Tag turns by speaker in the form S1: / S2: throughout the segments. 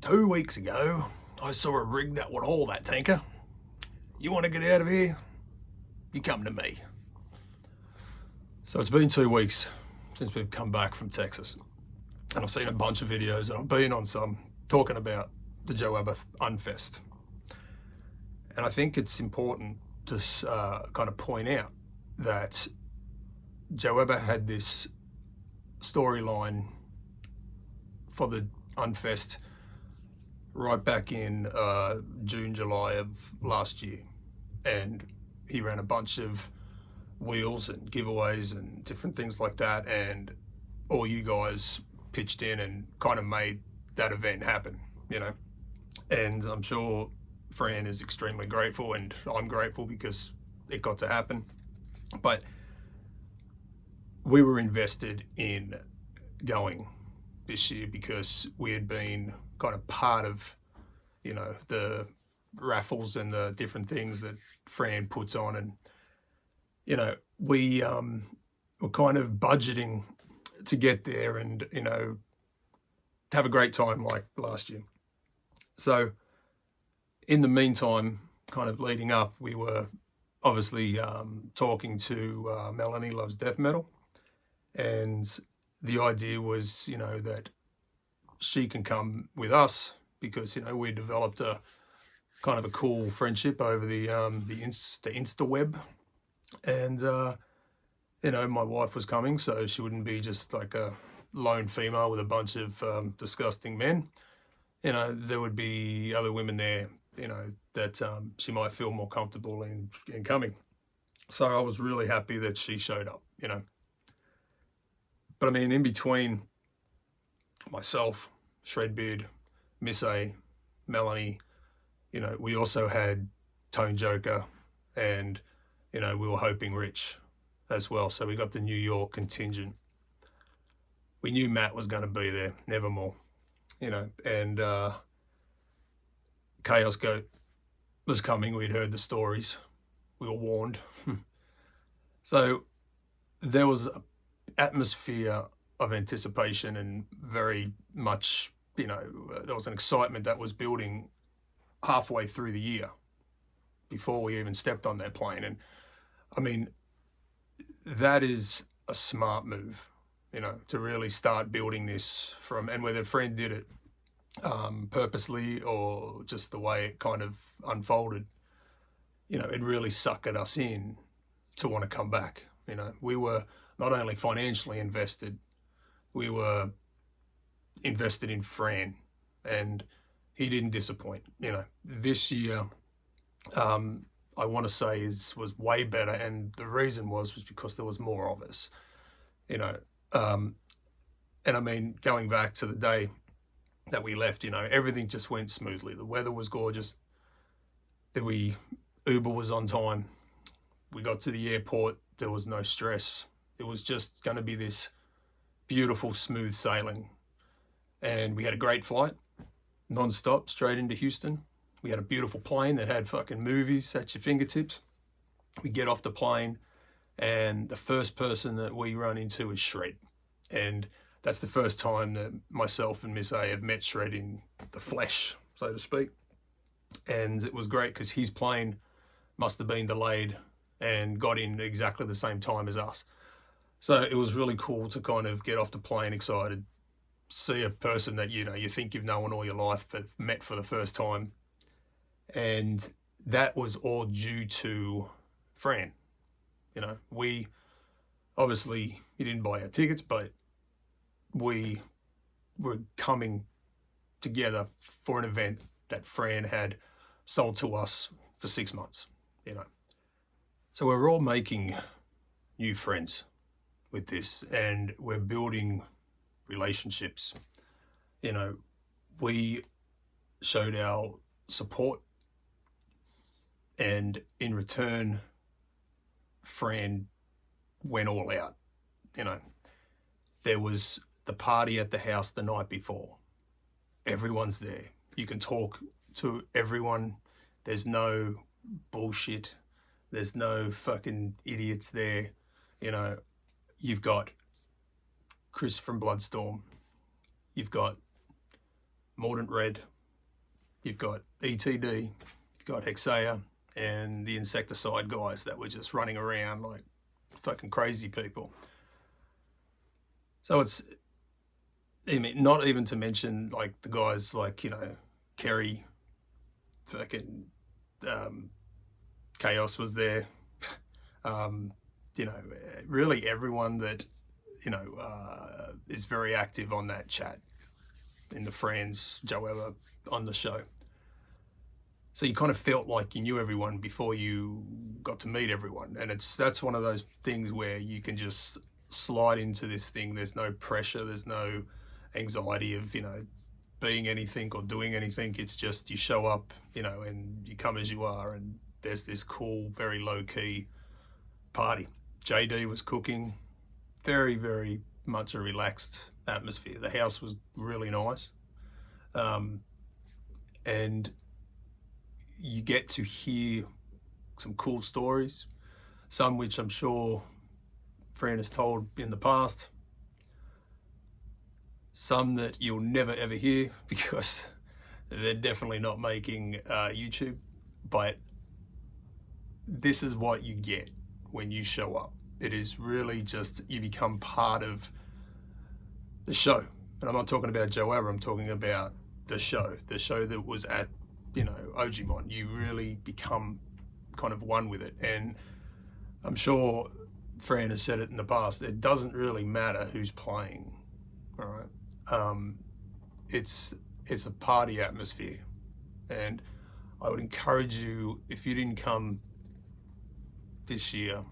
S1: 2 weeks ago, I saw a rig that would haul that tanker. You want to get out of here? You come to me. So it's been 2 weeks since we've come back from Texas. And I've seen a bunch of videos, and I've been on some talking about the Joaba'S Unfest. And I think it's important to kind of point out that Joaba'S had this storyline for the Unfest right back in June, July of last year. And he ran a bunch of wheels and giveaways and different things like that. And all you guys pitched in and kind of made that event happen, you know. And I'm sure Fran is extremely grateful, and I'm grateful because it got to happen. But we were invested in going this year because we had been kind of part of, you know, the raffles and the different things that Fran puts on. And, you know, we were kind of budgeting to get there and, you know, have a great time like last year. So in the meantime, kind of leading up, we were obviously talking to Melanie Loves Death Metal. And the idea was, you know, that she can come with us because, you know, we developed a kind of a cool friendship over the Insta web. And, you know, my wife was coming, so she wouldn't be just like a lone female with a bunch of disgusting men. You know, there would be other women there, you know, that she might feel more comfortable in coming. So I was really happy that she showed up, you know. But I mean, in between myself, Shredbeard, Miss A, Melanie, you know, we also had Tone Joker, and, you know, we were hoping Rich as well. So we got the New York contingent. We knew Matt was going to be there, Nevermore, you know, and Chaos Goat was coming. We'd heard the stories. We were warned. So there was an atmosphere of anticipation and very much, you know, there was an excitement that was building halfway through the year before we even stepped on that plane. And I mean, that is a smart move, you know, to really start building this from, and whether Fran did it purposely or just the way it kind of unfolded, you know, it really suckered us in to want to come back. You know, we were not only financially invested, we were invested in Fran, and he didn't disappoint. You know, this year, I want to say was way better, and the reason was because there was more of us. You know, and I mean, going back to the day that we left, you know, everything just went smoothly. The weather was gorgeous. Uber was on time. We got to the airport. There was no stress. It was just going to be this beautiful, smooth sailing. And we had a great flight, non-stop, straight into Houston. We had a beautiful plane that had fucking movies at your fingertips. We get off the plane, and the first person that we run into is Shred. And that's the first time that myself and Miss A have met Shred in the flesh, so to speak. And it was great because his plane must have been delayed and got in exactly the same time as us. So it was really cool to kind of get off the plane excited, see a person that, you know, you think you've known all your life but met for the first time. And that was all due to Fran. You know, we obviously, he didn't buy our tickets, but we were coming together for an event that Fran had sold to us for 6 months, you know. So we're all making new friends with this, and we're building relationships. You know, we showed our support, and in return, Fran went all out. You know, there was the party at the house the night before. Everyone's there. You can talk to everyone. There's no bullshit. There's no fucking idiots there. You know, you've got Chris from Bloodstorm. You've got Mordant Red, you've got ETD, you've got Hexea, and the insecticide guys that were just running around like fucking crazy people. So it's, I mean, not even to mention like the guys like, you know, Kerry, fucking Chaos was there. You know, really everyone that, you know, is very active on that chat in the Fran's, Joaba'S on the show. So you kind of felt like you knew everyone before you got to meet everyone. And that's one of those things where you can just slide into this thing. There's no pressure. There's no anxiety of, you know, being anything or doing anything. It's just you show up, you know, and you come as you are. And there's this cool, very low key party. JD was cooking, very, very much a relaxed atmosphere. The house was really nice. And you get to hear some cool stories, some which I'm sure Fran has told in the past, some that you'll never ever hear because they're definitely not making YouTube, but this is what you get when you show up. It is really just, you become part of the show. And I'm not talking about Joaba'S, I'm talking about the show that was at, you know, Ojimon. You really become kind of one with it. And I'm sure Fran has said it in the past, it doesn't really matter who's playing, all right? It's a party atmosphere. And I would encourage you, if you didn't come this year,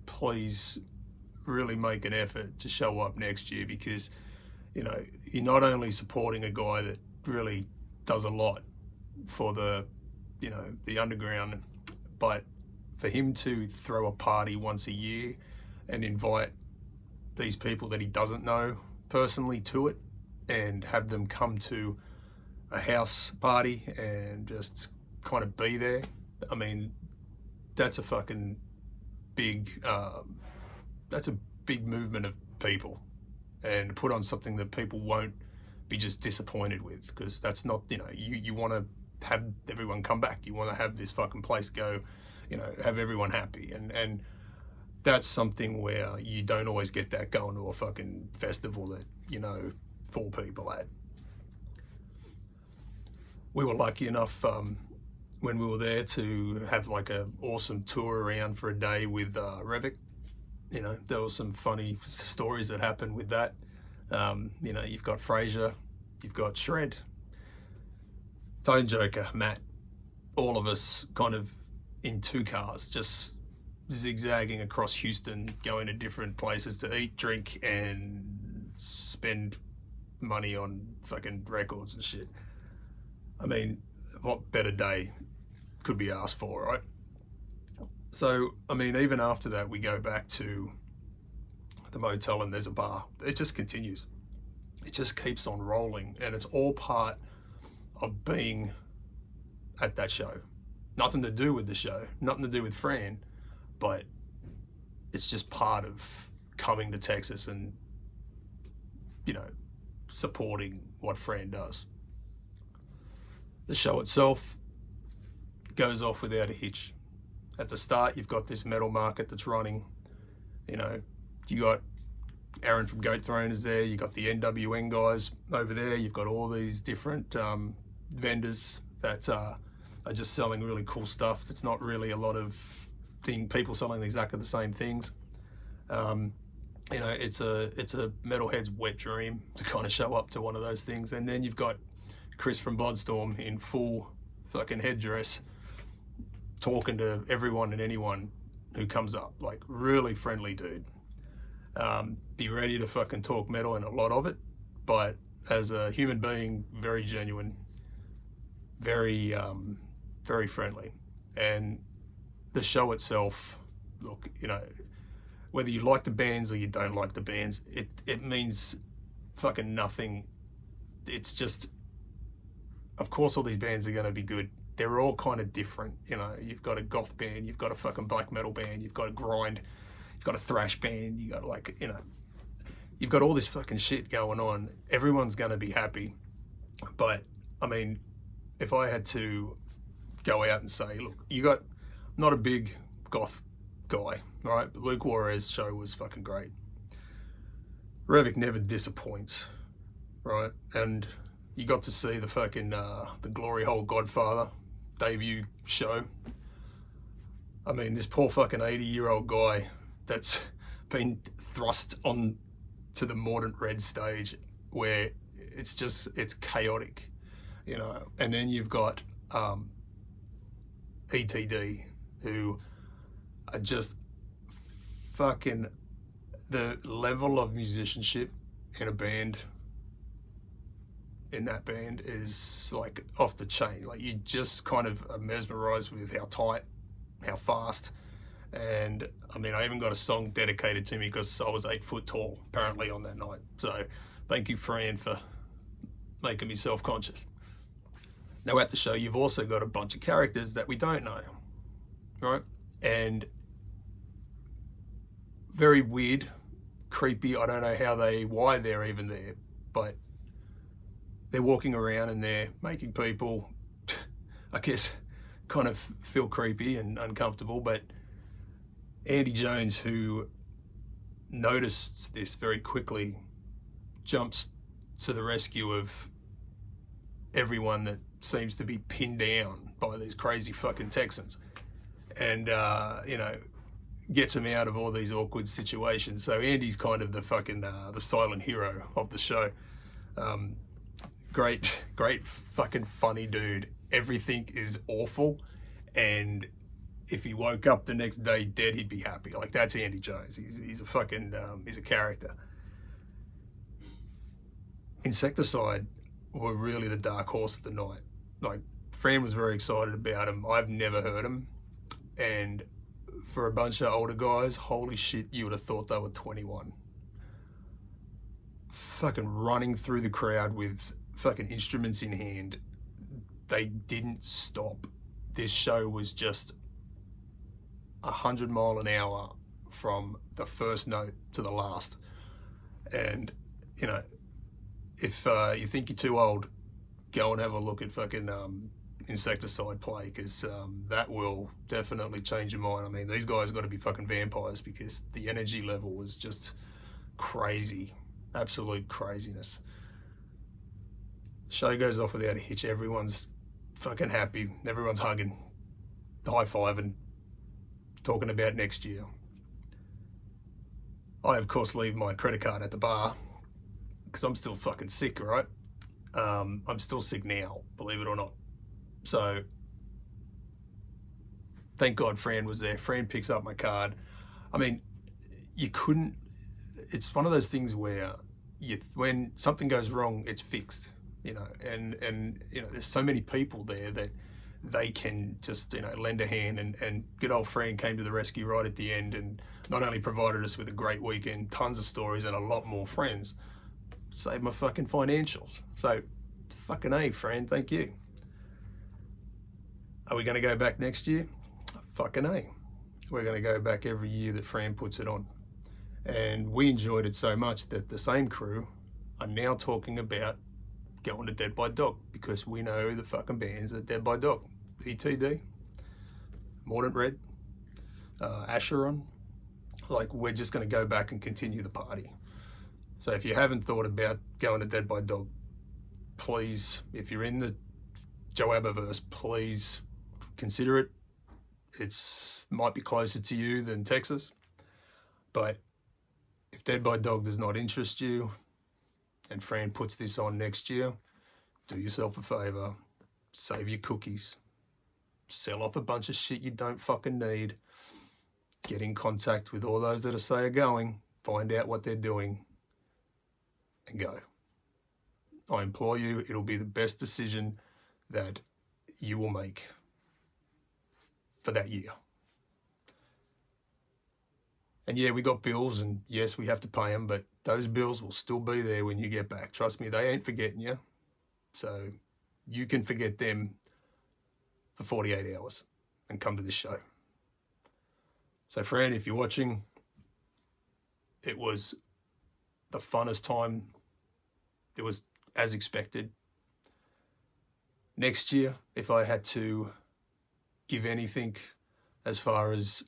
S1: please really make an effort to show up next year, because, you know, you're not only supporting a guy that really does a lot for the, you know, the underground, but for him to throw a party once a year and invite these people that he doesn't know personally to it and have them come to a house party and just kind of be there. I mean, that's a fucking big, that's a big movement of people, and put on something that people won't be just disappointed with, because that's not, you know, you want to have everyone come back. You want to have this fucking place go, you know, have everyone happy. And that's something where you don't always get that going to a fucking festival that, you know, 4 people at. We were lucky enough when we were there to have like a awesome tour around for a day with Revik. You know, there were some funny stories that happened with that. You know, you've got Fraser, you've got Shred, Tone Joker, Matt, all of us kind of in 2 cars, just zigzagging across Houston, going to different places to eat, drink, and spend money on fucking records and shit. I mean, what better day could be asked for, right? So, I mean, even after that, we go back to the motel and there's a bar. It just continues. It just keeps on rolling, and it's all part of being at that show. Nothing to do with the show, nothing to do with Fran, but it's just part of coming to Texas and, you know, supporting what Fran does. The show itself goes off without a hitch. At the start, you've got this metal market that's running. You know, you got Aaron from Goat Throne is there. You got the NWN guys over there. You've got all these different vendors that are just selling really cool stuff. It's not really a lot of people selling exactly the same things. You know, it's a metalhead's wet dream to kind of show up to one of those things. And then you've got Chris from Bloodstorm in full fucking headdress, talking to everyone and anyone who comes up. Like, really friendly dude. Be ready to fucking talk metal and a lot of it, but as a human being, very genuine, very very friendly. And the show itself, look, you know, whether you like the bands or you don't like the bands, it means fucking nothing. It's just, of course all these bands are going to be good. They're all kind of different. You know, you've got a goth band, you've got a fucking black metal band, you've got a grind, you've got a thrash band, you got, like, you know, you've got all this fucking shit going on. Everyone's going to be happy. But I mean, if I had to go out and say, look, you got not a big goth guy, right? But Luke Juarez show was fucking great. Revic never disappoints, right? And you got to see the fucking the Glory Hole Godfather debut show. I mean, this poor fucking 80-year-old guy that's been thrust on to the Mordant Red stage where it's chaotic, you know. And then you've got ETD who are just fucking, the level of musicianship in a band, in that band, is like off the chain. Like, you just kind of are mesmerized with how tight, how fast. And I mean, I even got a song dedicated to me because I was 8 foot tall apparently on that night. So thank you, Fran, for making me self-conscious. Now at the show, you've also got a bunch of characters that we don't know, right? And very weird, creepy. I don't know why they're even there, but they're walking around and they're making people, I guess, kind of feel creepy and uncomfortable. But Andy Jones, who noticed this very quickly, jumps to the rescue of everyone that seems to be pinned down by these crazy fucking Texans, and you know, gets him out of all these awkward situations. So Andy's kind of the fucking the silent hero of the show. Great fucking funny dude. Everything is awful, and if he woke up the next day dead, he'd be happy. Like, that's Andy Jones. He's a fucking he's a character. Insecticide were really the dark horse of the night. Like, Fran was very excited about him. I've never heard him, and for a bunch of older guys, holy shit, you would have thought they were 21. Fucking running through the crowd with fucking instruments in hand. They didn't stop. This show was just 100 mile an hour from the first note to the last. And, you know, if you think you're too old, go and have a look at fucking Insecticide play, because that will definitely change your mind. I mean, these guys got to be fucking vampires, because the energy level was just crazy, absolute craziness. Show goes off without a hitch. Everyone's fucking happy. Everyone's hugging, high-fiving, talking about next year. I, of course, leave my credit card at the bar because I'm still fucking sick, right? I'm still sick now, believe it or not. So thank God Fran was there. Fran picks up my card. I mean, you couldn't, it's one of those things where when something goes wrong, it's fixed, you know, and you know, there's so many people there that they can just, you know, lend a hand, and good old Fran came to the rescue right at the end and not only provided us with a great weekend, tons of stories and a lot more friends, saved my fucking financials. So fucking A, Fran, thank you. Are we going to go back next year? Fucking A. We're going to go back every year that Fran puts it on. And we enjoyed it so much that the same crew are now talking about going to Dead by Dog, because we know the fucking bands are Dead by Dog. ETD, Mordant Red, Asheron. Like, we're just going to go back and continue the party. So if you haven't thought about going to Dead by Dog, please, if you're in the Joaba'S, please consider it. It's might be closer to you than Texas, but if Dead by Dog does not interest you and Fran puts this on next year, do yourself a favor, save your cookies, sell off a bunch of shit you don't fucking need, get in contact with all those that are going, find out what they're doing, and go. I implore you, it'll be the best decision that you will make for that year. And yeah, we got bills, and yes, we have to pay them, but those bills will still be there when you get back. Trust me, they ain't forgetting you. So you can forget them for 48 hours and come to this show. So Fran, if you're watching, it was the funnest time. It was as expected. Next year, if I had to give anything as far as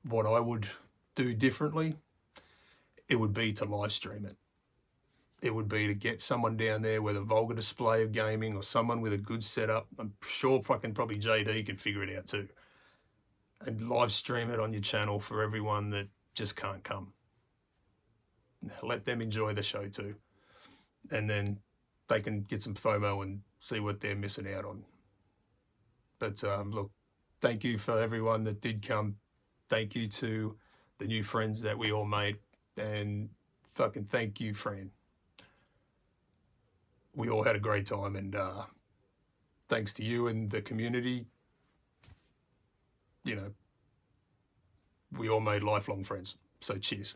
S1: what I would do differently, it would be to live stream it. It would be to get someone down there with a vulgar display of gaming or someone with a good setup. I'm sure fucking probably JD can figure it out too. And live stream it on your channel for everyone that just can't come. Let them enjoy the show too. And then they can get some FOMO and see what they're missing out on. But look, thank you for everyone that did come. Thank you to the new friends that we all made. And fucking thank you, Fran. We all had a great time, and thanks to you and the community, you know, we all made lifelong friends. So cheers.